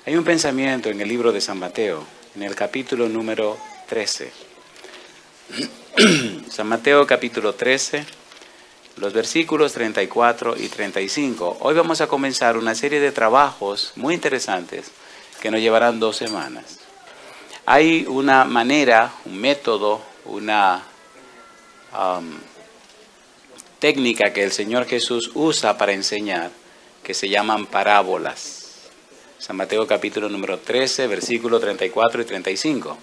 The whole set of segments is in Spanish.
Hay un pensamiento en el libro de San Mateo, en el capítulo número 13. San Mateo capítulo 13, los versículos 34 y 35. Hoy vamos a comenzar una serie de trabajos muy interesantes que nos llevarán 2 semanas. Hay una manera, un método, una técnica que el Señor Jesús usa para enseñar, que se llaman parábolas. San Mateo capítulo número 13, versículos 34 y 35.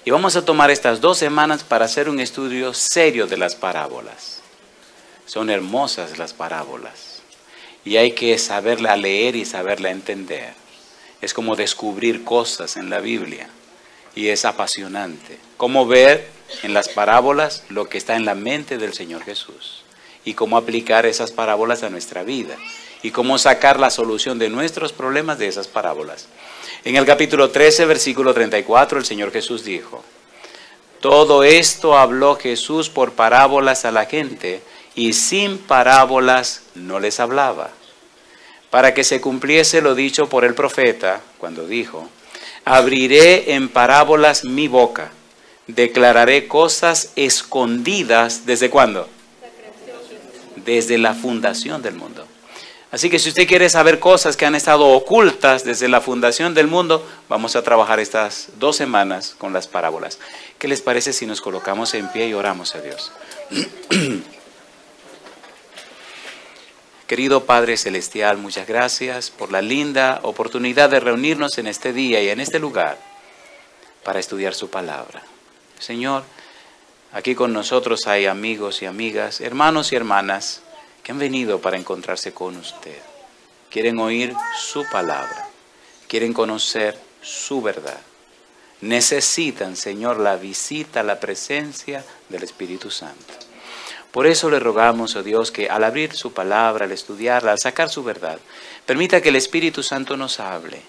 Y vamos a tomar estas 2 semanas para hacer un estudio serio de las parábolas. Son hermosas las parábolas. Y hay que saberla leer y saberla entender. Es como descubrir cosas en la Biblia. Y es apasionante. Cómo ver en las parábolas lo que está en la mente del Señor Jesús. Y cómo aplicar esas parábolas a nuestra vida. Y cómo sacar la solución de nuestros problemas de esas parábolas. En el capítulo 13, versículo 34, el Señor Jesús dijo: todo esto habló Jesús por parábolas a la gente, y sin parábolas no les hablaba, para que se cumpliese lo dicho por el profeta, cuando dijo: abriré en parábolas mi boca, declararé cosas escondidas, ¿desde cuándo? Desde la fundación del mundo. Así que si usted quiere saber cosas que han estado ocultas desde la fundación del mundo, vamos a trabajar estas 2 semanas con las parábolas. ¿Qué les parece si nos colocamos en pie y oramos a Dios? Querido Padre Celestial, muchas gracias por la linda oportunidad de reunirnos en este día y en este lugar para estudiar su palabra. Señor, aquí con nosotros hay amigos y amigas, hermanos y hermanas, que han venido para encontrarse con usted. Quieren oír su palabra. Quieren conocer su verdad. Necesitan, Señor, la visita, la presencia del Espíritu Santo. Por eso le rogamos, oh Dios, que al abrir su palabra, al estudiarla, al sacar su verdad, permita que el Espíritu Santo nos hable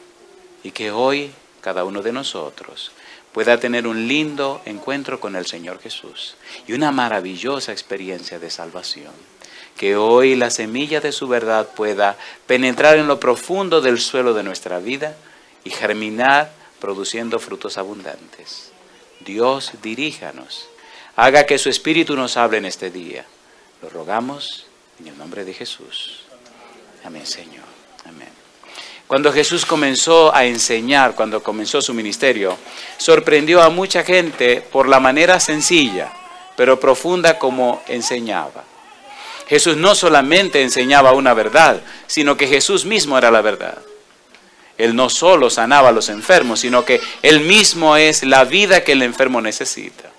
y que hoy cada uno de nosotros pueda tener un lindo encuentro con el Señor Jesús y una maravillosa experiencia de salvación. Que hoy la semilla de su verdad pueda penetrar en lo profundo del suelo de nuestra vida y germinar produciendo frutos abundantes. Dios, diríjanos. Haga que su Espíritu nos hable en este día. Lo rogamos en el nombre de Jesús. Amén, Señor. Amén. Cuando Jesús comenzó a enseñar, cuando comenzó su ministerio, sorprendió a mucha gente por la manera sencilla, pero profunda como enseñaba. Jesús no solamente enseñaba una verdad, sino que Jesús mismo era la verdad. Él no solo sanaba a los enfermos, sino que Él mismo es la vida que el enfermo necesita.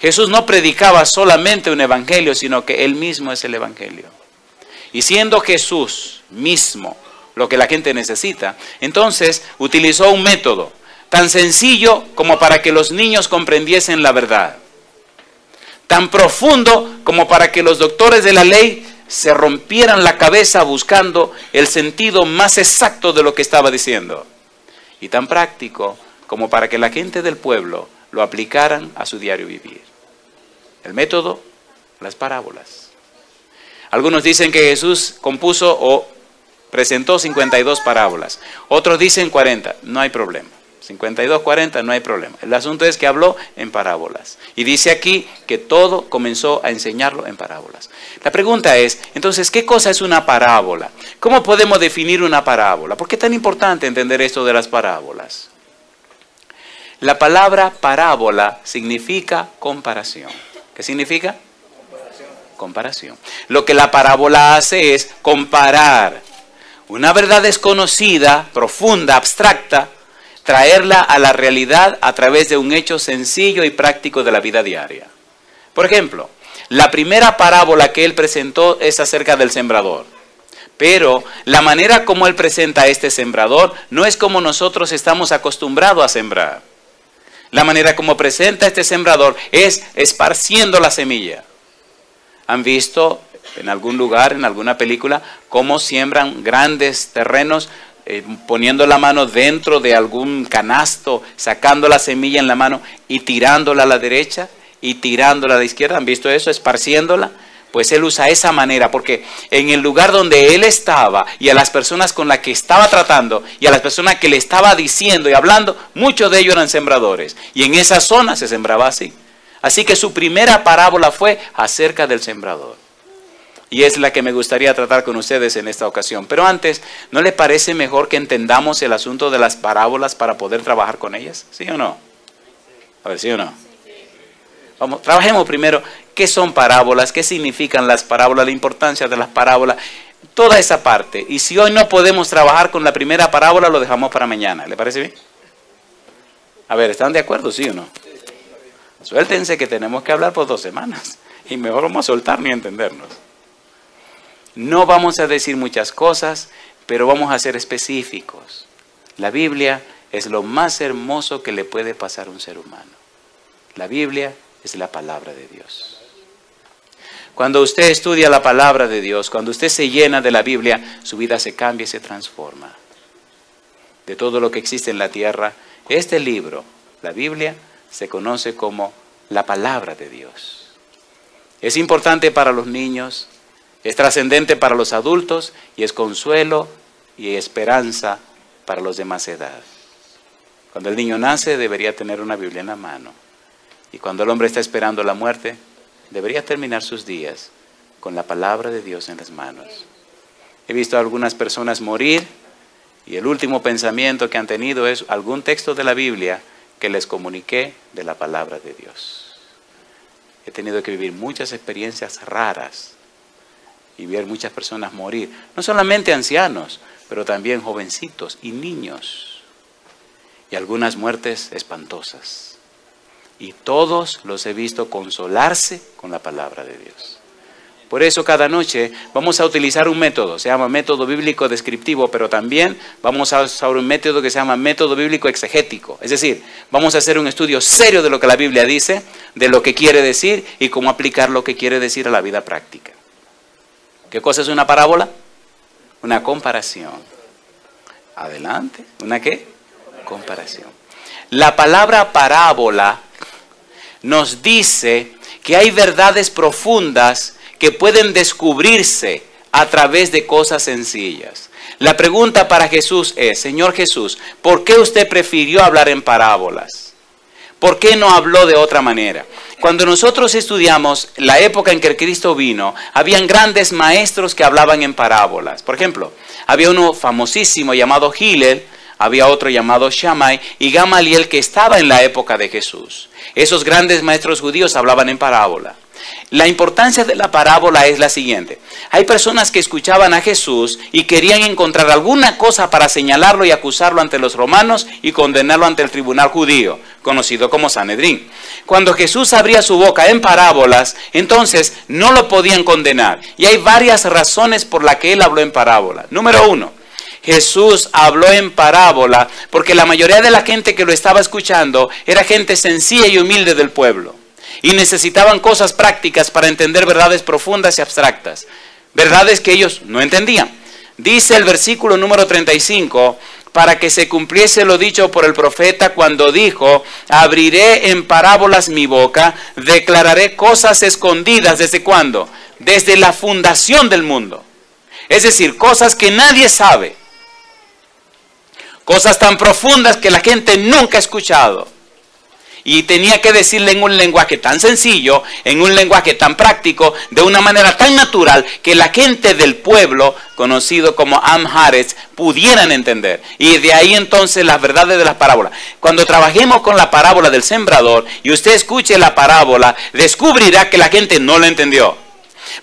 Jesús no predicaba solamente un evangelio, sino que Él mismo es el evangelio. Y siendo Jesús mismo lo que la gente necesita, entonces utilizó un método tan sencillo como para que los niños comprendiesen la verdad. Tan profundo como para que los doctores de la ley se rompieran la cabeza buscando el sentido más exacto de lo que estaba diciendo. Y tan práctico como para que la gente del pueblo lo aplicaran a su diario vivir. El método, las parábolas. Algunos dicen que Jesús compuso o presentó 52 parábolas. Otros dicen 40, no hay problema. 52, 40, no hay problema. El asunto es que habló en parábolas. Y dice aquí que todo comenzó a enseñarlo en parábolas. La pregunta es, entonces, ¿qué cosa es una parábola? ¿Cómo podemos definir una parábola? ¿Por qué es tan importante entender esto de las parábolas? La palabra parábola significa comparación. ¿Qué significa? Comparación. Lo que la parábola hace es comparar una verdad desconocida, profunda, abstracta, traerla a la realidad a través de un hecho sencillo y práctico de la vida diaria. Por ejemplo, la primera parábola que él presentó es acerca del sembrador. Pero la manera como él presenta a este sembrador no es como nosotros estamos acostumbrados a sembrar. La manera como presenta a este sembrador es esparciendo la semilla. ¿Han visto en algún lugar, en alguna película, cómo siembran grandes terrenos poniendo la mano dentro de algún canasto, sacando la semilla en la mano y tirándola a la derecha y tirándola a la izquierda? ¿Han visto eso? Esparciéndola. Pues Él usa esa manera, porque en el lugar donde Él estaba y a las personas con las que estaba tratando y a las personas que le estaba diciendo y hablando, muchos de ellos eran sembradores. Y en esa zona se sembraba así. Así que su primera parábola fue acerca del sembrador. Y es la que me gustaría tratar con ustedes en esta ocasión. Pero antes, ¿no les parece mejor que entendamos el asunto de las parábolas para poder trabajar con ellas? ¿Sí o no? A ver, ¿sí o no? Vamos, trabajemos primero qué son parábolas, qué significan las parábolas, la importancia de las parábolas, toda esa parte. Y si hoy no podemos trabajar con la primera parábola, lo dejamos para mañana. ¿Le parece bien? A ver, ¿están de acuerdo, sí o no? Suéltense que tenemos que hablar por 2 semanas. Y mejor vamos a soltar ni entendernos. No vamos a decir muchas cosas, pero vamos a ser específicos. La Biblia es lo más hermoso que le puede pasar a un ser humano. La Biblia es la palabra de Dios. Cuando usted estudia la palabra de Dios, cuando usted se llena de la Biblia, su vida se cambia y se transforma. De todo lo que existe en la tierra, este libro, la Biblia, se conoce como la palabra de Dios. Es importante para los niños, es trascendente para los adultos y es consuelo y esperanza para los de más edad. Cuando el niño nace debería tener una Biblia en la mano. Y cuando el hombre está esperando la muerte, debería terminar sus días con la palabra de Dios en las manos. He visto a algunas personas morir y el último pensamiento que han tenido es algún texto de la Biblia que les comuniqué de la palabra de Dios. He tenido que vivir muchas experiencias raras y ver muchas personas morir. No solamente ancianos, pero también jovencitos y niños. Y algunas muertes espantosas. Y todos los he visto consolarse con la palabra de Dios. Por eso cada noche vamos a utilizar un método, se llama método bíblico descriptivo, pero también vamos a usar un método que se llama método bíblico exegético. Es decir, vamos a hacer un estudio serio de lo que la Biblia dice, de lo que quiere decir y cómo aplicar lo que quiere decir a la vida práctica. ¿Qué cosa es una parábola? Una comparación. Adelante. ¿Una qué? Comparación. La palabra parábola nos dice que hay verdades profundas que pueden descubrirse a través de cosas sencillas. La pregunta para Jesús es, Señor Jesús, ¿por qué usted prefirió hablar en parábolas? ¿Por qué no habló de otra manera? Cuando nosotros estudiamos la época en que Cristo vino, habían grandes maestros que hablaban en parábolas. Por ejemplo, había uno famosísimo llamado Hillel, había otro llamado Shammai y Gamaliel que estaba en la época de Jesús. Esos grandes maestros judíos hablaban en parábola. La importancia de la parábola es la siguiente. Hay personas que escuchaban a Jesús y querían encontrar alguna cosa para señalarlo y acusarlo ante los romanos y condenarlo ante el tribunal judío, conocido como Sanedrín. Cuando Jesús abría su boca en parábolas, entonces no lo podían condenar. Y hay varias razones por las que él habló en parábola. Número 1. Jesús habló en parábola porque la mayoría de la gente que lo estaba escuchando era gente sencilla y humilde del pueblo. Y necesitaban cosas prácticas para entender verdades profundas y abstractas. Verdades que ellos no entendían. Dice el versículo número 35, para que se cumpliese lo dicho por el profeta cuando dijo, abriré en parábolas mi boca, declararé cosas escondidas. ¿Desde cuándo? Desde la fundación del mundo. Es decir, cosas que nadie sabe. Cosas tan profundas que la gente nunca ha escuchado. Y tenía que decirle en un lenguaje tan sencillo, en un lenguaje tan práctico, de una manera tan natural, que la gente del pueblo, conocido como Am Haaretz, pudieran entender. Y de ahí entonces las verdades de las parábolas. Cuando trabajemos con la parábola del sembrador, y usted escuche la parábola, descubrirá que la gente no la entendió.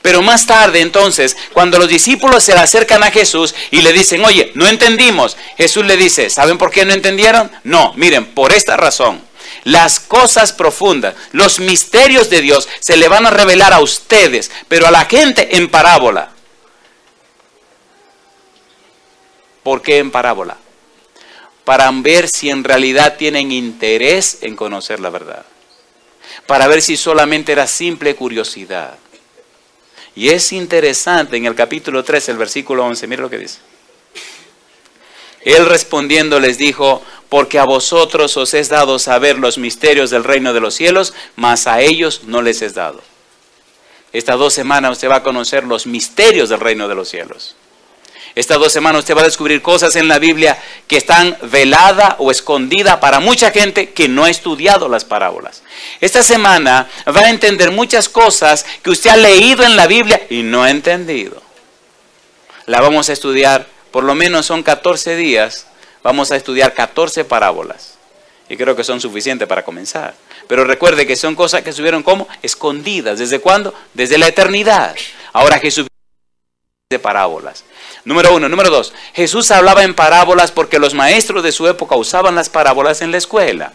Pero más tarde entonces, cuando los discípulos se le acercan a Jesús y le dicen, oye, no entendimos. Jesús le dice, ¿saben por qué no entendieron? No, miren, por esta razón. Las cosas profundas, los misterios de Dios se le van a revelar a ustedes, pero a la gente en parábola. ¿Por qué en parábola? Para ver si en realidad tienen interés en conocer la verdad. Para ver si solamente era simple curiosidad. Y es interesante en el capítulo 3, el versículo 11, mire lo que dice. Él respondiendo les dijo, porque a vosotros os es dado saber los misterios del reino de los cielos, mas a ellos no les es dado. Estas 2 semanas usted va a conocer los misterios del reino de los cielos. Estas 2 semanas usted va a descubrir cosas en la Biblia que están veladas o escondidas para mucha gente que no ha estudiado las parábolas. Esta semana va a entender muchas cosas que usted ha leído en la Biblia y no ha entendido. La vamos a estudiar, por lo menos son 14 días, vamos a estudiar 14 parábolas. Y creo que son suficientes para comenzar. Pero recuerde que son cosas que estuvieron como escondidas. ¿Desde cuándo? Desde la eternidad. Ahora Jesús de parábolas. Número 1. Número 2. Jesús hablaba en parábolas porque los maestros de su época usaban las parábolas en la escuela,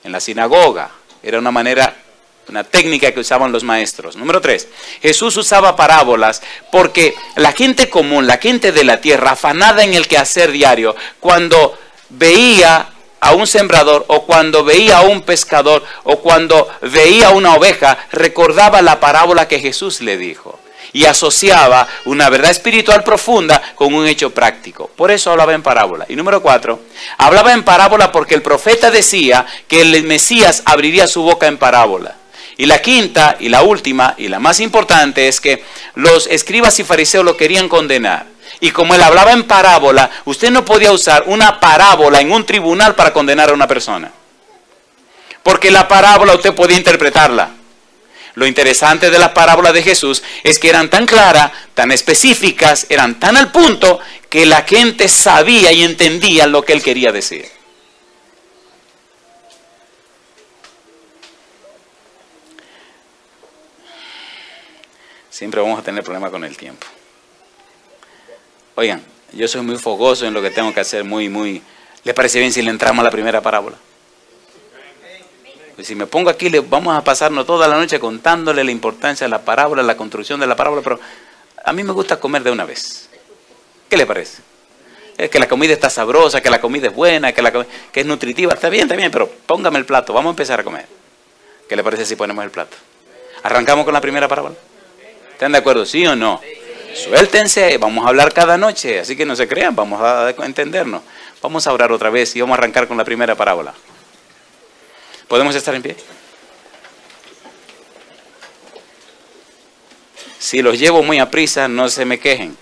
en la sinagoga. Era una técnica que usaban los maestros. Número 3. Jesús usaba parábolas porque la gente común, la gente de la tierra, afanada en el quehacer diario, cuando veía a un sembrador, o cuando veía a un pescador, o cuando veía una oveja, recordaba la parábola que Jesús le dijo y asociaba una verdad espiritual profunda con un hecho práctico. Por eso hablaba en parábola. Y número 4, hablaba en parábola porque el profeta decía que el Mesías abriría su boca en parábola. Y la quinta y la última y la más importante es que los escribas y fariseos lo querían condenar. Y como él hablaba en parábola, usted no podía usar una parábola en un tribunal para condenar a una persona. Porque la parábola usted podía interpretarla. Lo interesante de las parábolas de Jesús es que eran tan claras, tan específicas, eran tan al punto que la gente sabía y entendía lo que él quería decir. Siempre vamos a tener problemas con el tiempo. Oigan, yo soy muy fogoso en lo que tengo que hacer, ¿les parece bien si le entramos a la primera parábola? Pues si me pongo aquí, vamos a pasarnos toda la noche contándole la importancia de la parábola, la construcción de la parábola, pero a mí me gusta comer de una vez. ¿Qué le parece? Es que la comida está sabrosa, que la comida es buena, que es nutritiva, está bien, pero póngame el plato, vamos a empezar a comer. ¿Qué le parece si ponemos el plato? ¿Arrancamos con la primera parábola? ¿Están de acuerdo, sí o no? Suéltense, vamos a hablar cada noche, así que no se crean, vamos a entendernos. Vamos a orar otra vez y vamos a arrancar con la primera parábola. ¿Podemos estar en pie? Si los llevo muy a prisa, no se me quejen.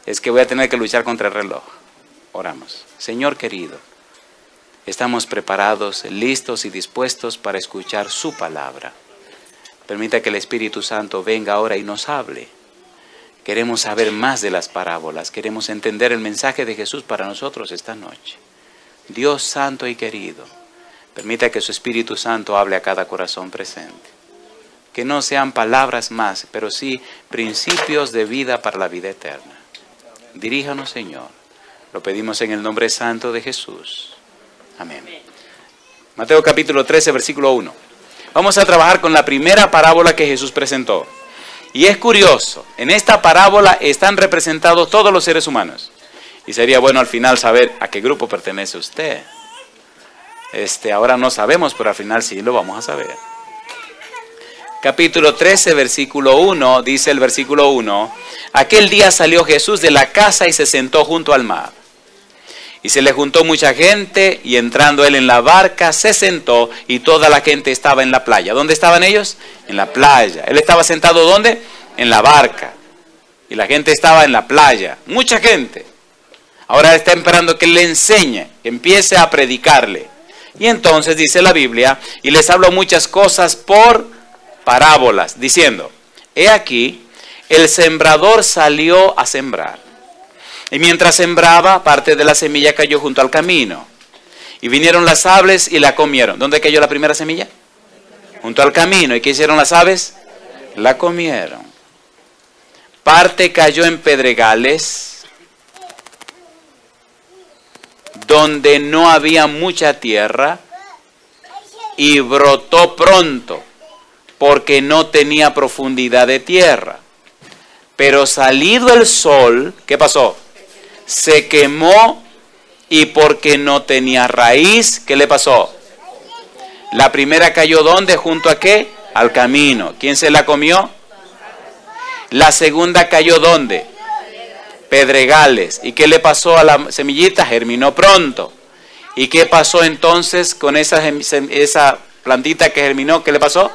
Es que voy a tener que luchar contra el reloj. Oramos. Señor querido, estamos preparados, listos y dispuestos para escuchar su palabra. Permita que el Espíritu Santo venga ahora y nos hable. Queremos saber más de las parábolas, queremos entender el mensaje de Jesús para nosotros esta noche. Dios santo y querido, permita que su Espíritu Santo hable a cada corazón presente. Que no sean palabras más, pero sí principios de vida para la vida eterna. Diríjanos, Señor. Lo pedimos en el nombre santo de Jesús. Amén. Mateo capítulo 13, versículo 1. Vamos a trabajar con la primera parábola que Jesús presentó. Y es curioso, en esta parábola están representados todos los seres humanos. Y sería bueno al final saber a qué grupo pertenece usted. Ahora no sabemos, pero al final sí lo vamos a saber. Capítulo 13, versículo 1, dice el versículo 1. Aquel día salió Jesús de la casa y se sentó junto al mar. Y se le juntó mucha gente y entrando él en la barca se sentó y toda la gente estaba en la playa. ¿Dónde estaban ellos? En la playa. Él estaba sentado ¿dónde? En la barca. Y la gente estaba en la playa. Mucha gente. Ahora está esperando que le enseñe, que empiece a predicarle. Y entonces dice la Biblia, y les habló muchas cosas por parábolas, diciendo, he aquí, el sembrador salió a sembrar. Y mientras sembraba, parte de la semilla cayó junto al camino. Y vinieron las aves y la comieron. ¿Dónde cayó la primera semilla? Junto al camino. ¿Y qué hicieron las aves? La comieron. Parte cayó en pedregales, donde no había mucha tierra, y brotó pronto, porque no tenía profundidad de tierra. Pero salido el sol, ¿qué pasó? Se quemó, y porque no tenía raíz, ¿qué le pasó? La primera cayó ¿dónde? ¿Junto a qué? Al camino. ¿Quién se la comió? La segunda cayó ¿dónde? Pedregales. ¿Y qué le pasó a la semillita? Germinó pronto. ¿Y qué pasó entonces con esa plantita que germinó? ¿Qué le pasó?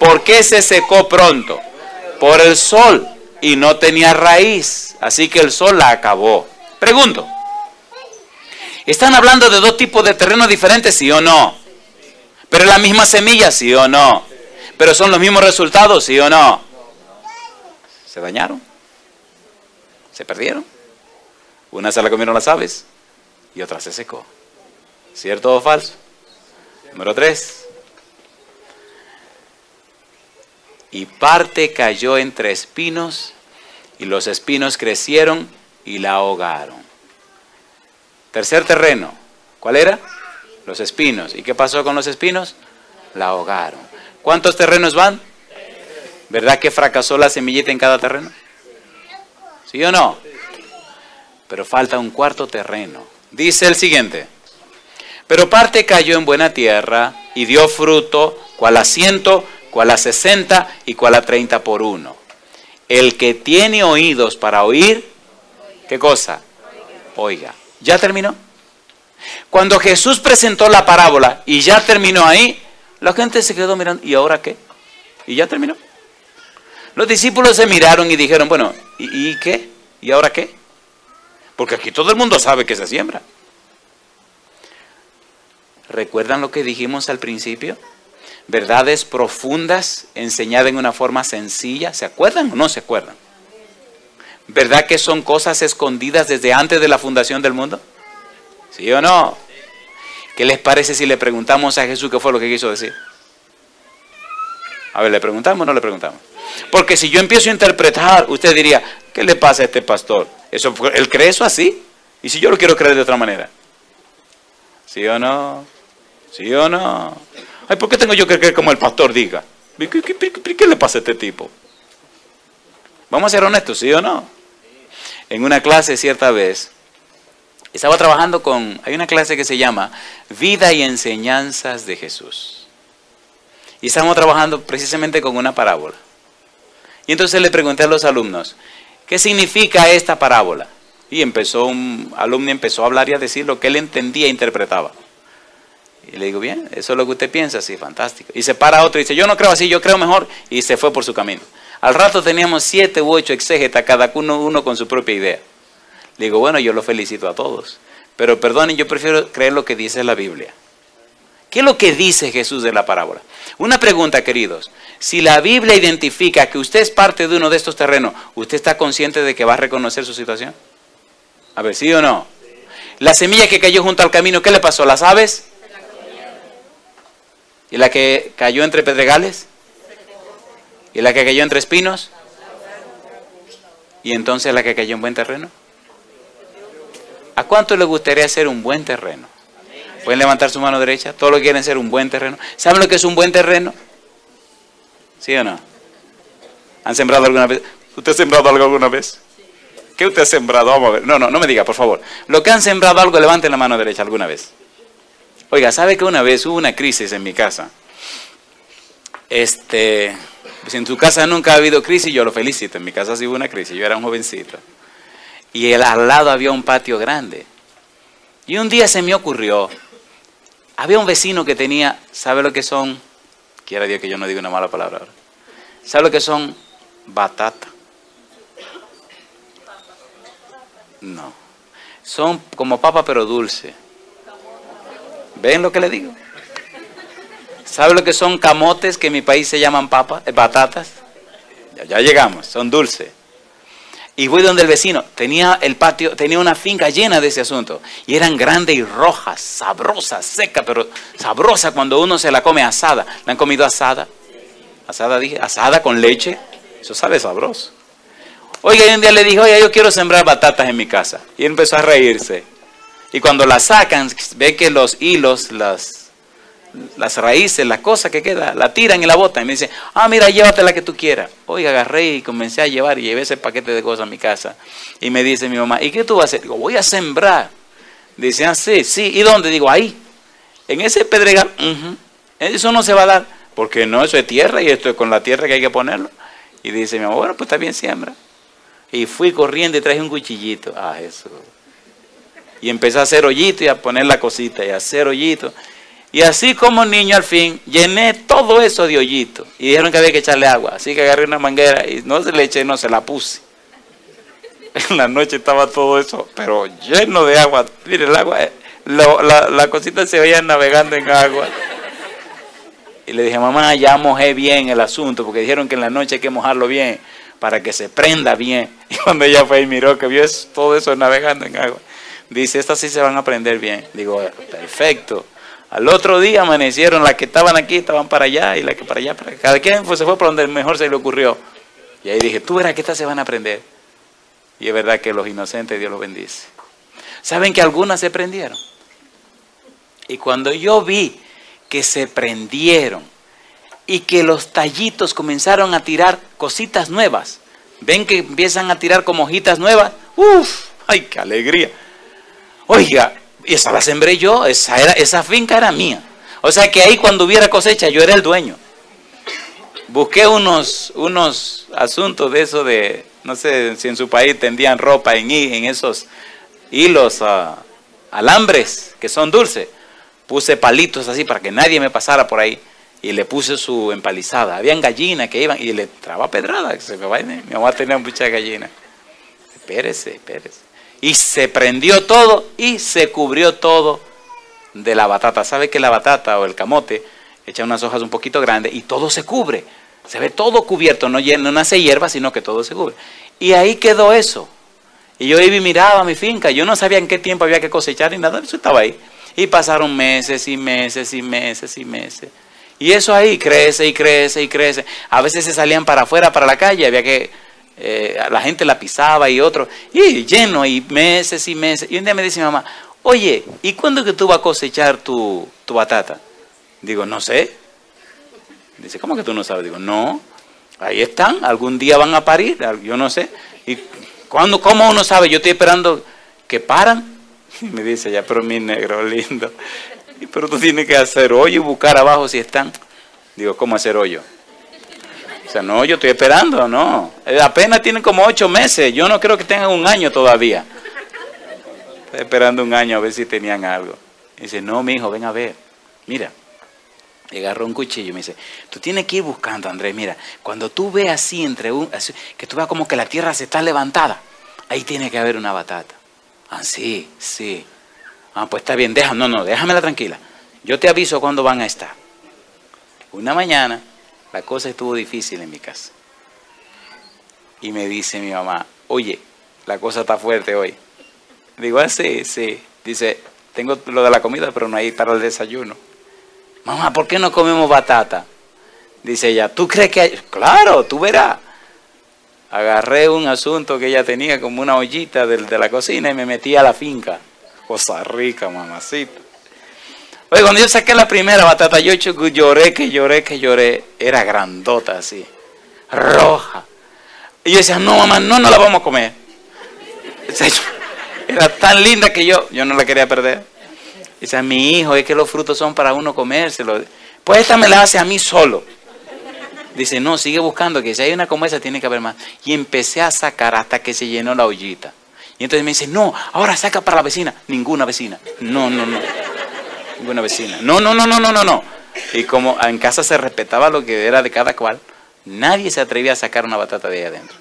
¿Por qué se secó pronto? Por el sol, y no tenía raíz, así que el sol la acabó. Pregunto, ¿están hablando de dos tipos de terrenos diferentes, sí o no? ¿Pero es la misma semilla, sí o no? ¿Pero son los mismos resultados, sí o no? ¿Se dañaron? ¿Se perdieron? Una se la comieron las aves y otra se secó. ¿Cierto o falso? Número 3. Y parte cayó entre espinos, y los espinos crecieron y la ahogaron. Tercer terreno, ¿cuál era? Los espinos. ¿Y qué pasó con los espinos? La ahogaron. ¿Cuántos terrenos van? ¿Verdad que fracasó la semillita en cada terreno? ¿Sí o no? Pero falta un cuarto terreno. Dice el siguiente: pero parte cayó en buena tierra y dio fruto, cual a 100, cual a 60 y cual a 30 por uno. El que tiene oídos para oír, ¿qué cosa? Oiga. ¿Ya terminó? Cuando Jesús presentó la parábola y ya terminó ahí, la gente se quedó mirando, ¿y ahora qué? ¿Y ya terminó? Los discípulos se miraron y dijeron, bueno, ¿y qué? ¿Y ahora qué? Porque aquí todo el mundo sabe que se siembra. ¿Recuerdan lo que dijimos al principio? Verdades profundas enseñadas en una forma sencilla. ¿Se acuerdan o no se acuerdan? ¿Verdad que son cosas escondidas desde antes de la fundación del mundo? ¿Sí o no? ¿Qué les parece si le preguntamos a Jesús qué fue lo que quiso decir? A ver, ¿le preguntamos o no le preguntamos? Porque si yo empiezo a interpretar, usted diría, ¿qué le pasa a este pastor? ¿Él cree eso así? ¿Y si yo lo quiero creer de otra manera? ¿Sí o no? ¿Sí o no? Ay, ¿por qué tengo yo que creer como el pastor diga? ¿Qué le pasa a este tipo? Vamos a ser honestos, ¿sí o no? En una clase cierta vez, estaba trabajando hay una clase que se llama Vida y Enseñanzas de Jesús. Y estábamos trabajando precisamente con una parábola. Y entonces le pregunté a los alumnos, ¿qué significa esta parábola? Y un alumno empezó a hablar y a decir lo que él entendía e interpretaba. Y le digo, bien, eso es lo que usted piensa, sí, fantástico. Y se para otro y dice, yo no creo así, yo creo mejor, y se fue por su camino. Al rato teníamos 7 u 8 exégetas, cada uno con su propia idea. Le digo, bueno, yo los felicito a todos, pero perdonen, yo prefiero creer lo que dice la Biblia. ¿Qué es lo que dice Jesús de la parábola? Una pregunta, queridos. Si la Biblia identifica que usted es parte de uno de estos terrenos, ¿usted está consciente de que va a reconocer su situación? A ver, ¿sí o no? La semilla que cayó junto al camino, ¿qué le pasó? ¿Las aves? ¿Y la que cayó entre pedregales? ¿Y la que cayó entre espinos? ¿Y entonces la que cayó en buen terreno? ¿A cuánto le gustaría ser un buen terreno? ¿Pueden levantar su mano derecha? ¿Todos lo quieren ser un buen terreno? ¿Saben lo que es un buen terreno? ¿Sí o no? ¿Han sembrado alguna vez? ¿Usted ha sembrado algo alguna vez? ¿Qué usted ha sembrado? Vamos a ver. No me diga, por favor. Lo que han sembrado algo, levanten la mano derecha alguna vez. Oiga, ¿sabe que una vez hubo una crisis en mi casa? Si en tu casa nunca ha habido crisis, yo lo felicito. En mi casa sí hubo una crisis, yo era un jovencito. Y al lado había un patio grande. Y un día se me ocurrió, había un vecino que tenía, ¿sabe lo que son? Quiera Dios que yo no diga una mala palabra ahora. ¿Sabe lo que son? Batata. No. Son como papa pero dulce. ¿Ven lo que le digo? ¿Sabe lo que son camotes, que en mi país se llaman batatas? Ya llegamos, son dulces. Y voy donde el vecino, tenía el patio, tenía una finca llena de ese asunto. Y eran grandes y rojas, sabrosas, secas, pero sabrosas cuando uno se la come asada. ¿La han comido asada? Asada, dije, asada con leche. Eso sabe sabroso. Oiga, y un día le dije, oiga, yo quiero sembrar batatas en mi casa. Y él empezó a reírse. Y cuando las sacan, ve que los hilos, las raíces, la cosa que queda, la tiran y la botan. Y me dice, mira, llévate la que tú quieras. Oiga, agarré y comencé a llevar y llevé ese paquete de cosas a mi casa. Y me dice mi mamá, ¿y qué tú vas a hacer? Digo, voy a sembrar. Dice, sí. ¿Y dónde? Digo, ahí. En ese pedregal. Eso no se va a dar. Porque no, eso es tierra y esto es con la tierra que hay que ponerlo. Y dice mi mamá, bueno, pues está bien, siembra. Y fui corriendo y traje un cuchillito. Jesús. Y empecé a hacer hoyito y a poner la cosita y a hacer hoyito. Y así como niño al fin, llené todo eso de hoyito. Y dijeron que había que echarle agua. Así que agarré una manguera y no se le eché, no, se la puse. En la noche estaba todo eso, pero lleno de agua. Mire, el agua, la cosita se veía navegando en agua. Y le dije, mamá, ya mojé bien el asunto, porque dijeron que en la noche hay que mojarlo bien, para que se prenda bien. Y cuando ella fue y miró que vio todo eso navegando en agua, dice, estas sí se van a prender bien. Digo, perfecto. Al otro día amanecieron, las que estaban aquí estaban para allá y las que para allá, para acá. Cada quien se fue por donde mejor se le ocurrió. Y ahí dije, tú verás que estas se van a prender. Y es verdad que los inocentes Dios los bendice. ¿Saben que algunas se prendieron? Y cuando yo vi que se prendieron y que los tallitos comenzaron a tirar cositas nuevas, ven que empiezan a tirar como hojitas nuevas, ¡uf! ¡Ay, qué alegría! Oiga, esa la sembré yo, esa finca era mía. O sea que ahí cuando hubiera cosecha yo era el dueño. Busqué unos asuntos de eso de, no sé si en su país tendían ropa en esos hilos, alambres que son dulces. Puse palitos así para que nadie me pasara por ahí y le puse su empalizada. Habían gallinas que iban y le traba pedrada. Mi mamá tenía muchas gallinas. Espérese. Y se prendió todo y se cubrió todo de la batata. ¿Sabe que la batata o el camote echa unas hojas un poquito grandes y todo se cubre? Se ve todo cubierto, no nace hierba, sino que todo se cubre. Y ahí quedó eso. Y yo iba y miraba mi finca. Yo no sabía en qué tiempo había que cosechar ni nada, eso estaba ahí. Y pasaron meses y meses y meses y meses. Y eso ahí crece y crece y crece. A veces se salían para afuera, para la calle, había que... la gente la pisaba y otro, y lleno, y meses y meses. Y un día me dice mi mamá, oye, ¿y cuándo es que tú vas a cosechar tu batata? Digo, no sé. Dice, ¿cómo que tú no sabes? Digo, no, ahí están, algún día van a parir, yo no sé. ¿Y cómo uno sabe? Yo estoy esperando que paran. Y me dice ya, pero mi negro lindo, pero tú tienes que hacer hoyo y buscar abajo si están. Digo, ¿cómo hacer hoyo? O sea, no, yo estoy esperando, no. Apenas tienen como 8 meses. Yo no creo que tengan un año todavía. Estoy esperando un año a ver si tenían algo. Y dice, no, mi hijo, ven a ver. Mira. Y agarró un cuchillo y me dice, tú tienes que ir buscando, Andrés. Mira, cuando tú ves así, que tú veas como que la tierra se está levantada, ahí tiene que haber una batata. Ah, sí. Ah, pues está bien, déjamela tranquila. Yo te aviso cuándo van a estar. Una mañana... La cosa estuvo difícil en mi casa. Y me dice mi mamá, oye, la cosa está fuerte hoy. Digo, sí. Dice, tengo lo de la comida, pero no hay para el desayuno. Mamá, ¿por qué no comemos batata? Dice ella, ¿tú crees que hay? Claro, tú verás. Agarré un asunto que ella tenía como una ollita de la cocina y me metí a la finca. Cosa rica, mamacita. Oye, cuando yo saqué la primera batata, yo lloré. Era grandota así, roja. Y yo decía, no, mamá, no la vamos a comer. Era tan linda que yo no la quería perder. Dice, mi hijo, es que los frutos son para uno comérselos. Pues esta me la hace a mí solo. Dice, no, sigue buscando, que si hay una como esa tiene que haber más. Y empecé a sacar hasta que se llenó la ollita. Y entonces me dice, no, ahora saca para la vecina. Ninguna vecina. No. Ninguna vecina. No. Y como en casa se respetaba lo que era de cada cual, nadie se atrevía a sacar una batata de ahí adentro.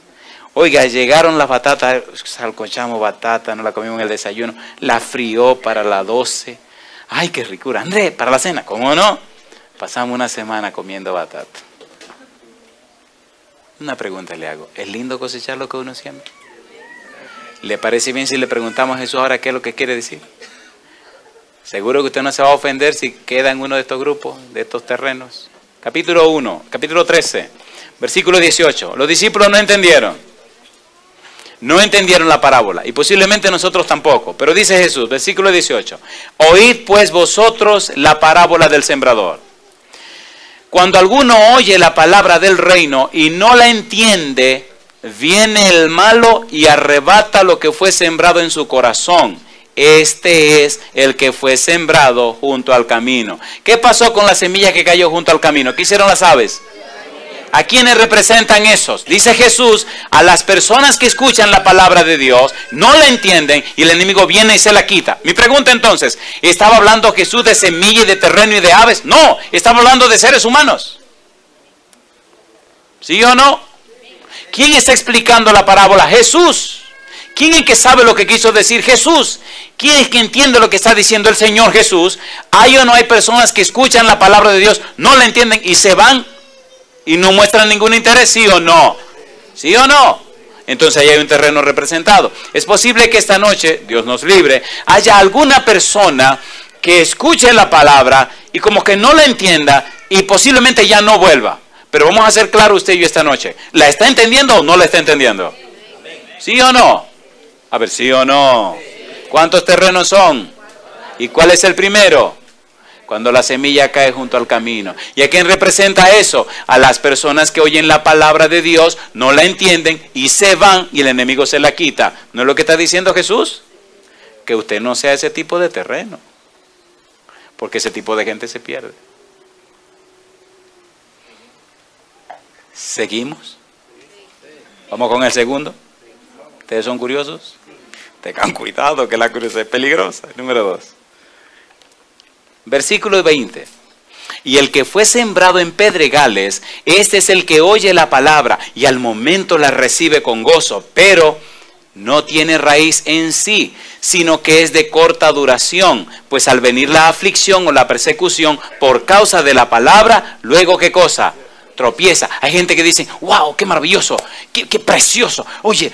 Oiga, llegaron las batatas, salcochamos batata, nos la comimos en el desayuno, la frió para las 12. Ay, qué ricura. Andrés, para la cena, ¿cómo no? Pasamos una semana comiendo batata. Una pregunta le hago, ¿es lindo cosechar lo que uno siembra? ¿Le parece bien si le preguntamos a Jesús ahora qué es lo que quiere decir? Seguro que usted no se va a ofender si queda en uno de estos grupos, de estos terrenos. Capítulo 13, versículo 18. Los discípulos no entendieron la parábola y posiblemente nosotros tampoco. Pero dice Jesús, versículo 18, oíd pues vosotros la parábola del sembrador. Cuando alguno oye la palabra del reino y no la entiende, viene el malo y arrebata lo que fue sembrado en su corazón. Este es el que fue sembrado junto al camino. ¿Qué pasó con la semilla que cayó junto al camino? ¿Qué hicieron las aves? ¿A quiénes representan esos? Dice Jesús, a las personas que escuchan la palabra de Dios, no la entienden y el enemigo viene y se la quita. Mi pregunta entonces, ¿estaba hablando Jesús de semilla y de terreno y de aves? No, estaba hablando de seres humanos. ¿Sí o no? ¿Quién está explicando la parábola? Jesús. ¿Quién es el que sabe lo que quiso decir Jesús? ¿Quién es que entiende lo que está diciendo el Señor Jesús? ¿Hay o no hay personas que escuchan la palabra de Dios, no la entienden y se van y no muestran ningún interés? ¿Sí o no? ¿Sí o no? Entonces ahí hay un terreno representado. Es posible que esta noche, Dios nos libre, haya alguna persona que escuche la palabra y como que no la entienda y posiblemente ya no vuelva. Pero vamos a hacer claro usted y yo esta noche. ¿La está entendiendo o no la está entendiendo? ¿Sí o no? A ver, ¿sí o no? ¿Cuántos terrenos son? ¿Y cuál es el primero? Cuando la semilla cae junto al camino. ¿Y a quién representa eso? A las personas que oyen la palabra de Dios, no la entienden y se van y el enemigo se la quita. ¿No es lo que está diciendo Jesús? Que usted no sea ese tipo de terreno. Porque ese tipo de gente se pierde. ¿Seguimos? ¿Vamos con el segundo? ¿Ustedes son curiosos? Tengan cuidado que la curiosidad es peligrosa. Número 2. Versículo 20. Y el que fue sembrado en pedregales, este es el que oye la palabra y al momento la recibe con gozo, pero no tiene raíz en sí, sino que es de corta duración, pues al venir la aflicción o la persecución por causa de la palabra, luego ¿qué cosa? Tropieza. Hay gente que dice, wow, qué maravilloso, qué precioso. Oye,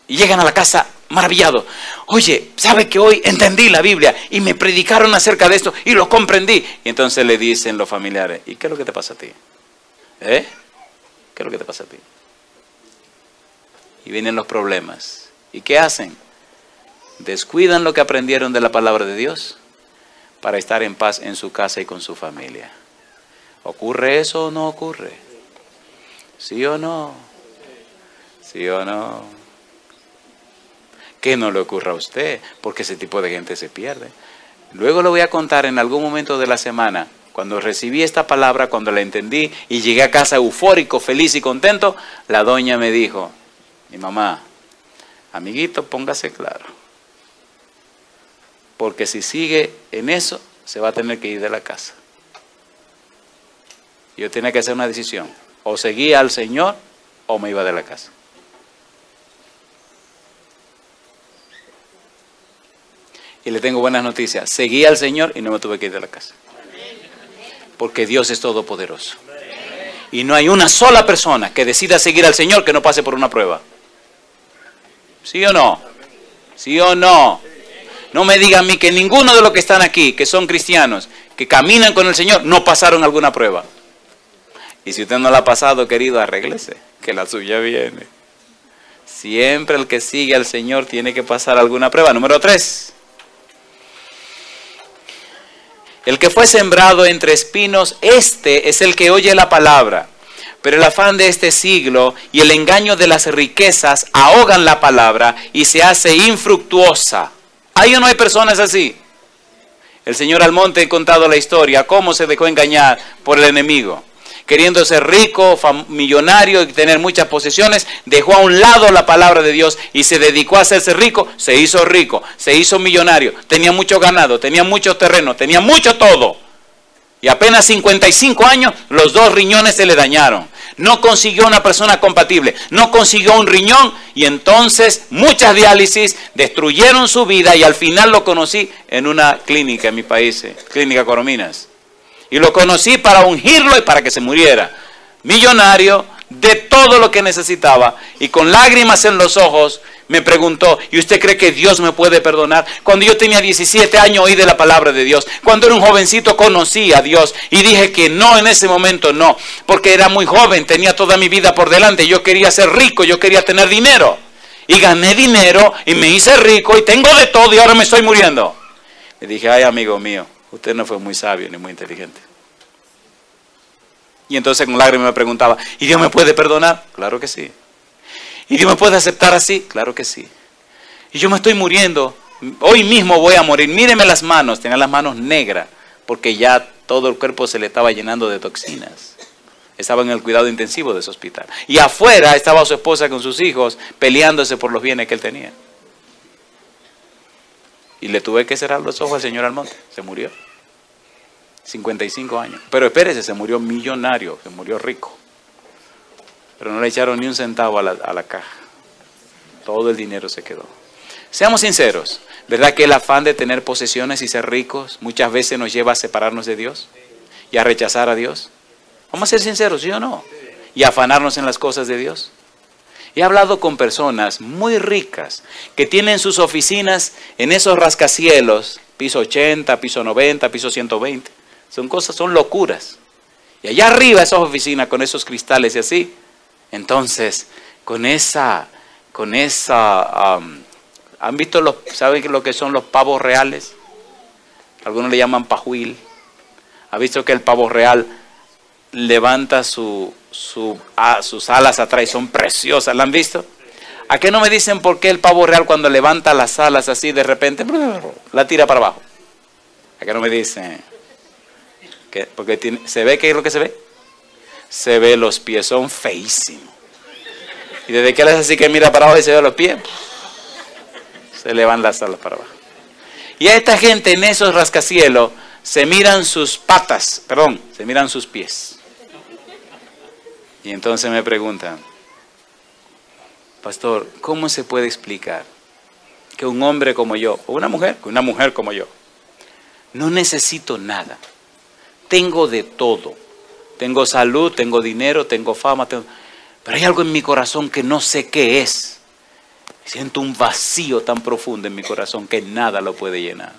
y llegan a la casa maravillados. Oye, ¿sabe que hoy entendí la Biblia y me predicaron acerca de esto y lo comprendí? Y entonces le dicen los familiares, ¿y qué es lo que te pasa a ti? ¿Qué es lo que te pasa a ti? Y vienen los problemas. ¿Y qué hacen? Descuidan lo que aprendieron de la palabra de Dios para estar en paz en su casa y con su familia. ¿Ocurre eso o no ocurre? ¿Sí o no? ¿Sí o no? Que no le ocurra a usted, porque ese tipo de gente se pierde. Luego lo voy a contar en algún momento de la semana, cuando recibí esta palabra, cuando la entendí y llegué a casa eufórico, feliz y contento, la doña me dijo, mi mamá, amiguito, póngase claro, porque si sigue en eso, se va a tener que ir de la casa. Yo tenía que hacer una decisión, o seguía al Señor o me iba de la casa. Y le tengo buenas noticias. Seguí al Señor y no me tuve que ir de la casa. Porque Dios es todopoderoso. Y no hay una sola persona que decida seguir al Señor que no pase por una prueba. ¿Sí o no? ¿Sí o no? No me digan a mí que ninguno de los que están aquí, que son cristianos, que caminan con el Señor, no pasaron alguna prueba. Y si usted no la ha pasado, querido, arréglese, que la suya viene. Siempre el que sigue al Señor tiene que pasar alguna prueba. Número 3. El que fue sembrado entre espinos, este es el que oye la palabra. Pero el afán de este siglo y el engaño de las riquezas ahogan la palabra y se hace infructuosa. ¿Hay o no hay personas así? El señor Almonte ha contado la historia, cómo se dejó engañar por el enemigo. Queriendo ser rico, millonario y tener muchas posesiones, dejó a un lado la palabra de Dios y se dedicó a hacerse rico, se hizo millonario, tenía mucho ganado, tenía mucho terreno, tenía mucho todo. Y apenas 55 años, los 2 riñones se le dañaron. No consiguió una persona compatible, no consiguió un riñón y entonces muchas diálisis destruyeron su vida y al final lo conocí en una clínica en mi país, Clínica Corominas. Y lo conocí para ungirlo y para que se muriera. Millonario, de todo lo que necesitaba. Y con lágrimas en los ojos me preguntó, ¿y usted cree que Dios me puede perdonar? Cuando yo tenía 17 años oí de la palabra de Dios. Cuando era un jovencito conocí a Dios. Y dije que no, en ese momento no. Porque era muy joven, tenía toda mi vida por delante. Yo quería ser rico, yo quería tener dinero. Y gané dinero y me hice rico y tengo de todo y ahora me estoy muriendo. Le dije, ay amigo mío, usted no fue muy sabio ni muy inteligente. Y entonces con lágrimas me preguntaba, ¿y Dios me puede perdonar? Claro que sí. ¿Y Dios me puede aceptar así? Claro que sí. Y yo me estoy muriendo, hoy mismo voy a morir, míreme las manos, tenía las manos negras, porque ya todo el cuerpo se le estaba llenando de toxinas. estaba en el cuidado intensivo de ese hospital. Y afuera estaba su esposa con sus hijos peleándose por los bienes que él tenía. Y le tuve que cerrar los ojos al señor Almonte. Se murió. 55 años. Pero espérese, se murió millonario, se murió rico. Pero no le echaron ni un centavo a la caja. Todo el dinero se quedó. Seamos sinceros, ¿verdad que el afán de tener posesiones y ser ricos muchas veces nos lleva a separarnos de Dios y a rechazar a Dios? Vamos a ser sinceros, ¿sí o no? Y a afanarnos en las cosas de Dios. He hablado con personas muy ricas que tienen sus oficinas en esos rascacielos, piso 80, piso 90, piso 120. Son cosas, son locuras. Y allá arriba esas oficinas con esos cristales y así. Entonces, ¿han visto saben lo que son los pavos reales? Algunos le llaman pajuil. ¿Ha visto que el pavo real levanta sus alas atrás y son preciosas? ¿La han visto? ¿A qué no me dicen por qué el pavo real cuando levanta las alas así de repente la tira para abajo? ¿A qué no me dicen? Porque ¿se ve qué es lo que se ve? Se ve los pies, son feísimos. Y desde que él es así que mira para abajo y se ve los pies, se le van las alas para abajo. Y a esta gente en esos rascacielos se miran sus patas, se miran sus pies. Y entonces me preguntan, pastor, ¿cómo se puede explicar que un hombre como yo, o una mujer como yo, no necesito nada? Tengo de todo. Tengo salud, tengo dinero, tengo fama, pero hay algo en mi corazón que no sé qué es. Siento un vacío tan profundo en mi corazón que nada lo puede llenar.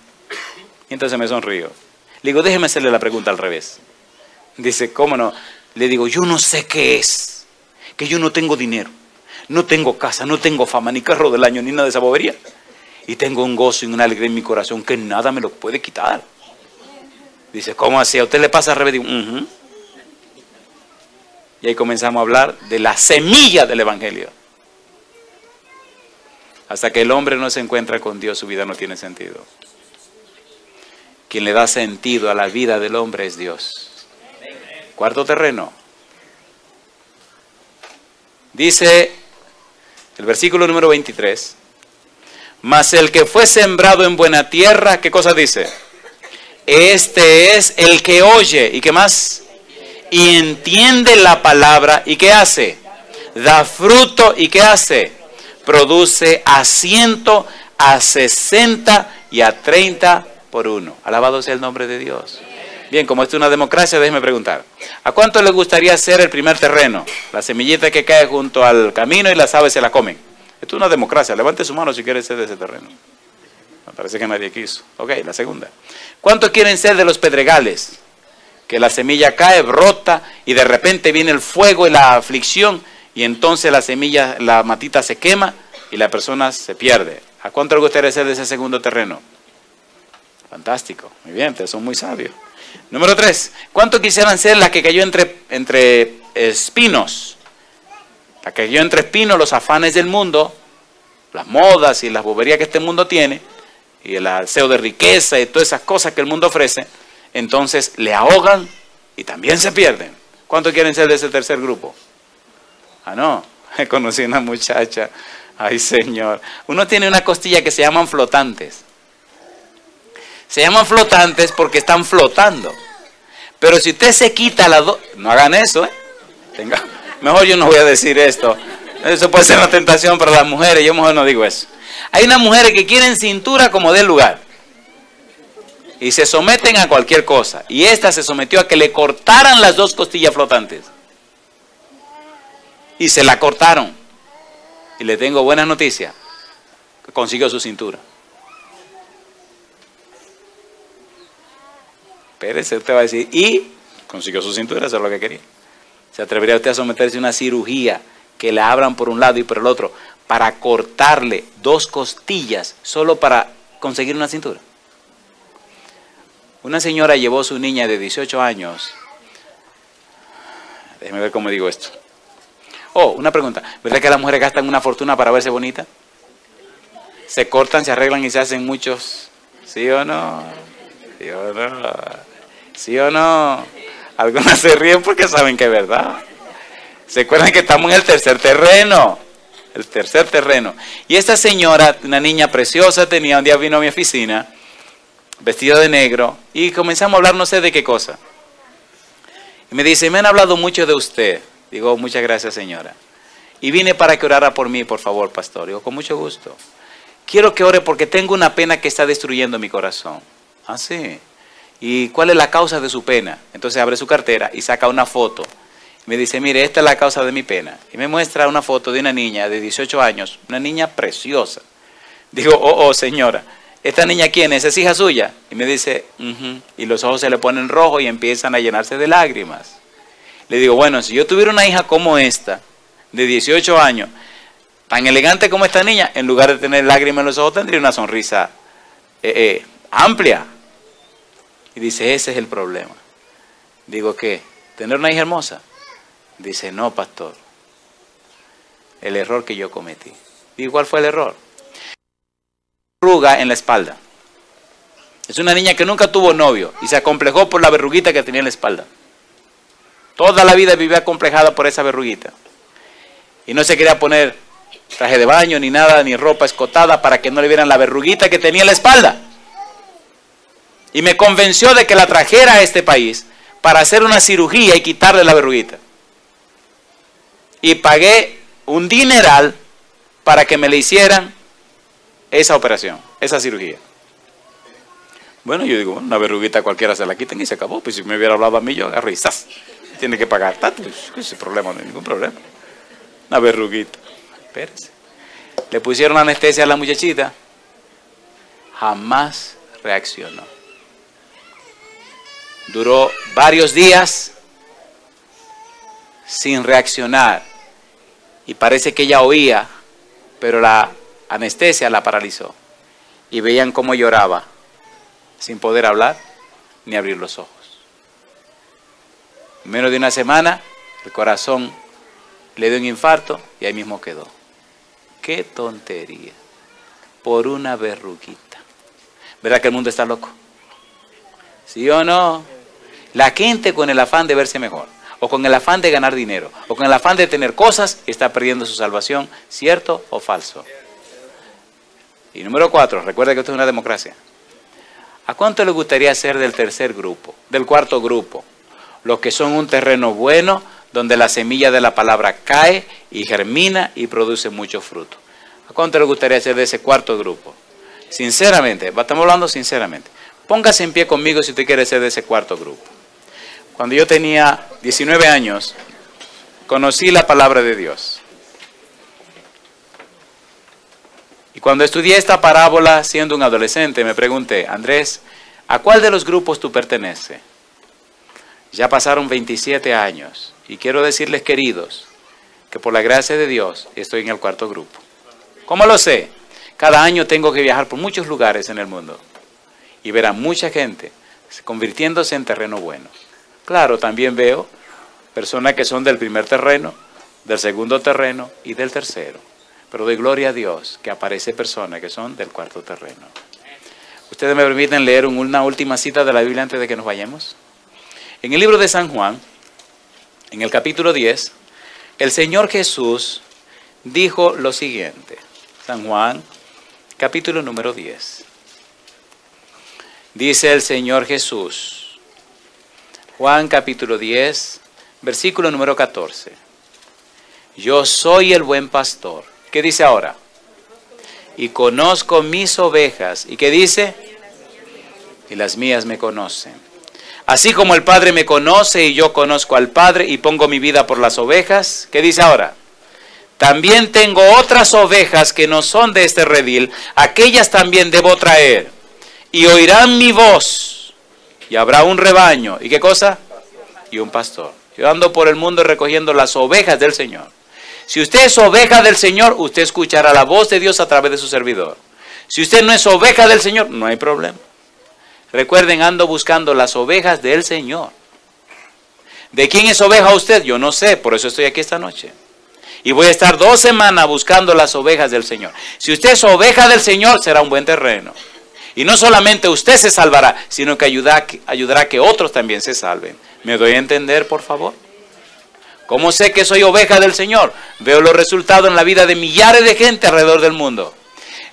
Y entonces me sonrío. Le digo, déjeme hacerle la pregunta al revés. Dice, ¿cómo no? Le digo, yo no sé qué es. Que yo no tengo dinero, no tengo casa, no tengo fama, ni carro del año, ni nada de esa bobería. Y tengo un gozo y una alegría en mi corazón que nada me lo puede quitar. Dice, ¿cómo así? ¿A usted le pasa al revés? Digo, Y ahí comenzamos a hablar de la semilla del Evangelio. Hasta que el hombre no se encuentra con Dios, su vida no tiene sentido. Quien le da sentido a la vida del hombre es Dios. Cuarto terreno. Dice el versículo número 23. Mas el que fue sembrado en buena tierra, ¿qué cosa dice? Este es el que oye, ¿y qué más? Y entiende la palabra, ¿y qué hace? Da fruto, ¿y qué hace? Produce a 100, a 60 y a 30 por uno. Alabado sea el nombre de Dios. Bien, como esto es una democracia, déjeme preguntar. ¿A cuánto le gustaría ser el primer terreno? La semillita que cae junto al camino y las aves se la comen. Esto es una democracia. Levante su mano si quiere ser de ese terreno. Me parece que nadie quiso. Ok, la segunda. ¿Cuántos quieren ser de los pedregales? Que la semilla cae, brota y de repente viene el fuego y la aflicción y entonces la semilla, la matita se quema y la persona se pierde. ¿A cuánto le gustaría ser de ese segundo terreno? Fantástico, muy bien, ustedes son muy sabios. Número 3, ¿cuántos quisieran ser la que cayó entre espinos? La que cayó entre espinos, los afanes del mundo, las modas y las boberías que este mundo tiene, y el deseo de riqueza y todas esas cosas que el mundo ofrece, entonces le ahogan y también se pierden. ¿Cuántos quieren ser de ese tercer grupo? Ah, no, conocí una muchacha, ay Señor, uno tiene una costilla que se llaman flotantes. Se llaman flotantes porque están flotando. Pero si usted se quita las dos, no hagan eso, mejor yo no voy a decir esto. Eso puede ser una tentación para las mujeres, yo mejor no digo eso. Hay unas mujeres que quieren cintura como del lugar. Y se someten a cualquier cosa. Y esta se sometió a que le cortaran las dos costillas flotantes. Y se la cortaron. Y le tengo buena noticia. Consiguió su cintura. Espérese, usted va a decir, y consiguió su cintura, eso es lo que quería. ¿Se atrevería usted a someterse a una cirugía que le abran por un lado y por el otro para cortarle dos costillas solo para conseguir una cintura? Una señora llevó a su niña de 18 años. Déjeme ver cómo digo esto. Oh, una pregunta. ¿Verdad que las mujeres gastan una fortuna para verse bonita? Se cortan, se arreglan y se hacen muchos. ¿Sí o no? ¿Sí o no? ¿Sí o no? Algunas se ríen porque saben que es verdad. ¿Se acuerdan que estamos en el tercer terreno? El tercer terreno. Y esta señora, una niña preciosa, un día vino a mi oficina, vestida de negro, y comenzamos a hablar no sé de qué cosa. Y me dice, me han hablado mucho de usted. Digo, muchas gracias, señora. Y vine para que orara por mí, por favor, pastor. Digo, con mucho gusto. Quiero que ore porque tengo una pena que está destruyendo mi corazón. Ah, sí. ¿Y cuál es la causa de su pena? Entonces abre su cartera y saca una foto. Me dice, mire, esta es la causa de mi pena. Y me muestra una foto de una niña de 18 años, una niña preciosa. Digo, oh, señora, ¿esta niña quién es? ¿Es hija suya? Y me dice, y los ojos se le ponen rojos y empiezan a llenarse de lágrimas. Le digo, bueno, si yo tuviera una hija como esta, de 18 años, tan elegante como esta niña, en lugar de tener lágrimas en los ojos, tendría una sonrisa amplia. Y dice, ese es el problema. Digo, ¿qué? ¿Tener una hija hermosa? Dice, no, pastor. El error que yo cometí. ¿Y cuál fue el error? Arruga en la espalda. Es una niña que nunca tuvo novio y se acomplejó por la verruguita que tenía en la espalda. Toda la vida vivía acomplejada por esa verruguita. Y no se quería poner traje de baño, ni nada, ni ropa escotada para que no le vieran la verruguita que tenía en la espalda. Y me convenció de que la trajera a este país para hacer una cirugía y quitarle la verruguita. Y pagué un dineral para que me le hicieran esa operación, esa cirugía. Bueno, yo digo, una verruguita cualquiera se la quiten y se acabó. Pues si me hubiera hablado a mí, yo agarré y ¡zas! Tiene que pagar tanto. Ese problema no hay ningún problema. Una verruguita. Espérese. Le pusieron anestesia a la muchachita. Jamás reaccionó. Duró varios días sin reaccionar. Y parece que ella oía, pero la anestesia la paralizó. Y veían cómo lloraba, sin poder hablar ni abrir los ojos. En menos de una semana, el corazón le dio un infarto y ahí mismo quedó. ¡Qué tontería! Por una verruguita. ¿Verdad que el mundo está loco? ¿Sí o no? La gente con el afán de verse mejor, o con el afán de ganar dinero, o con el afán de tener cosas, está perdiendo su salvación. ¿Cierto o falso? Y número 4, recuerda que esto es una democracia. ¿A cuánto le gustaría ser del tercer grupo, del cuarto grupo? Los que son un terreno bueno, donde la semilla de la palabra cae y germina y produce mucho fruto. ¿A cuánto le gustaría ser de ese cuarto grupo? Sinceramente, estamos hablando sinceramente. Póngase en pie conmigo si usted quiere ser de ese cuarto grupo. Cuando yo tenía 19 años, conocí la palabra de Dios. Y cuando estudié esta parábola siendo un adolescente, me pregunté, Andrés, ¿a cuál de los grupos tú perteneces? Ya pasaron 27 años y quiero decirles, queridos, que por la gracia de Dios estoy en el cuarto grupo. ¿Cómo lo sé? Cada año tengo que viajar por muchos lugares en el mundo y ver a mucha gente convirtiéndose en terreno bueno. Claro, también veo personas que son del primer terreno, del segundo terreno y del tercero. Pero doy gloria a Dios que aparece personas que son del cuarto terreno. ¿Ustedes me permiten leer una última cita de la Biblia antes de que nos vayamos? En el libro de San Juan, en el capítulo 10, el Señor Jesús dijo lo siguiente. San Juan, capítulo número 10. Dice el Señor Jesús, Juan capítulo 10, versículo número 14. Yo soy el buen pastor. ¿Qué dice ahora? Y conozco mis ovejas. ¿Y qué dice? Y las mías me conocen. Así como el Padre me conoce y yo conozco al Padre y pongo mi vida por las ovejas. ¿Qué dice ahora? También tengo otras ovejas que no son de este redil. Aquellas también debo traer. Y oirán mi voz. Y habrá un rebaño. ¿Y qué cosa? Y un pastor. Yo ando por el mundo recogiendo las ovejas del Señor. Si usted es oveja del Señor, usted escuchará la voz de Dios a través de su servidor. Si usted no es oveja del Señor, no hay problema. Recuerden, ando buscando las ovejas del Señor. ¿De quién es oveja usted? Yo no sé, por eso estoy aquí esta noche. Y voy a estar 2 semanas buscando las ovejas del Señor. Si usted es oveja del Señor, será un buen terreno. Y no solamente usted se salvará, sino que ayudará a que otros también se salven. ¿Me doy a entender, por favor? ¿Cómo sé que soy oveja del Señor? Veo los resultados en la vida de millares de gente alrededor del mundo.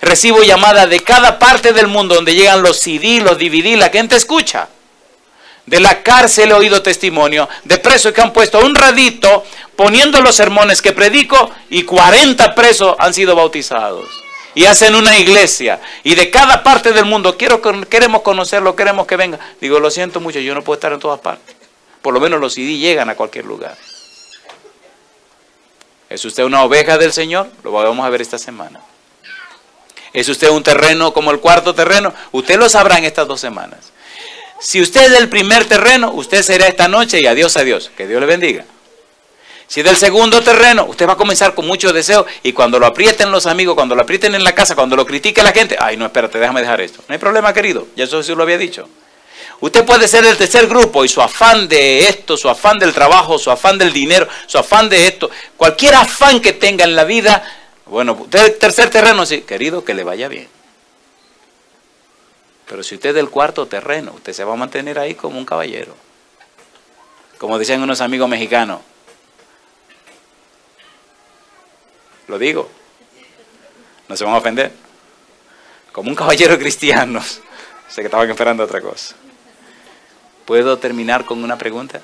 Recibo llamadas de cada parte del mundo donde llegan los CD, los DVD, la gente escucha. De la cárcel he oído testimonio de presos que han puesto un radito poniendo los sermones que predico y 40 presos han sido bautizados. Y hacen una iglesia. Y de cada parte del mundo queremos conocerlo, queremos que venga. Digo, lo siento mucho, yo no puedo estar en todas partes. Por lo menos los CD llegan a cualquier lugar. ¿Es usted una oveja del Señor? Lo vamos a ver esta semana. ¿Es usted un terreno como el cuarto terreno? Usted lo sabrá en estas 2 semanas. Si usted es del primer terreno, usted será esta noche y adiós, adiós. Que Dios le bendiga. Si es del segundo terreno, usted va a comenzar con mucho deseo y cuando lo aprieten los amigos, cuando lo aprieten en la casa, cuando lo critique la gente, ay no, espérate, déjame dejar esto. No hay problema, querido, ya eso sí lo había dicho. Usted puede ser del tercer grupo y su afán de esto, su afán del trabajo, su afán del dinero, su afán de esto, cualquier afán que tenga en la vida, bueno, usted es del tercer terreno, sí, querido, que le vaya bien. Pero si usted es del cuarto terreno, usted se va a mantener ahí como un caballero. Como decían unos amigos mexicanos. Lo digo. No se van a ofender. Como un caballero cristiano. Sé que estaban esperando otra cosa. ¿Puedo terminar con una pregunta?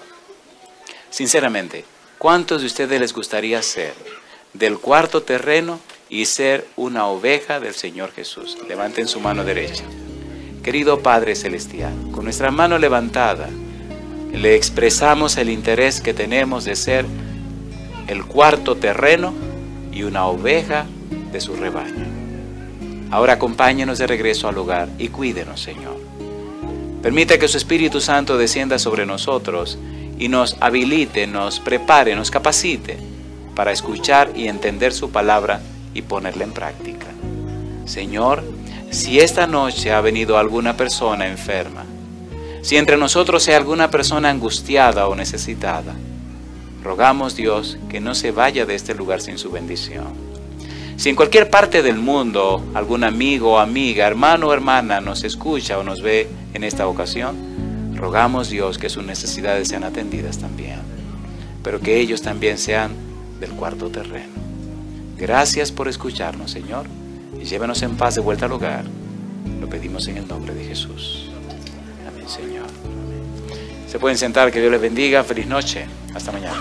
Sinceramente, ¿cuántos de ustedes les gustaría ser del cuarto terreno y ser una oveja del Señor Jesús? Levanten su mano derecha. Querido Padre Celestial, con nuestra mano levantada, le expresamos el interés que tenemos de ser el cuarto terreno y una oveja de su rebaño. Ahora acompáñenos de regreso al hogar y cuídenos, Señor. Permita que su Espíritu Santo descienda sobre nosotros y nos habilite, nos prepare, nos capacite para escuchar y entender su palabra y ponerla en práctica. Señor, si esta noche ha venido alguna persona enferma, si entre nosotros hay alguna persona angustiada o necesitada, rogamos, Dios, que no se vaya de este lugar sin su bendición. Si en cualquier parte del mundo algún amigo o amiga, hermano o hermana nos escucha o nos ve en esta ocasión, rogamos, Dios, que sus necesidades sean atendidas también, pero que ellos también sean del cuarto terreno. Gracias por escucharnos, Señor, y llévenos en paz de vuelta al hogar. Lo pedimos en el nombre de Jesús. Amén, Señor. Se pueden sentar, que Dios les bendiga. Feliz noche. Hasta mañana.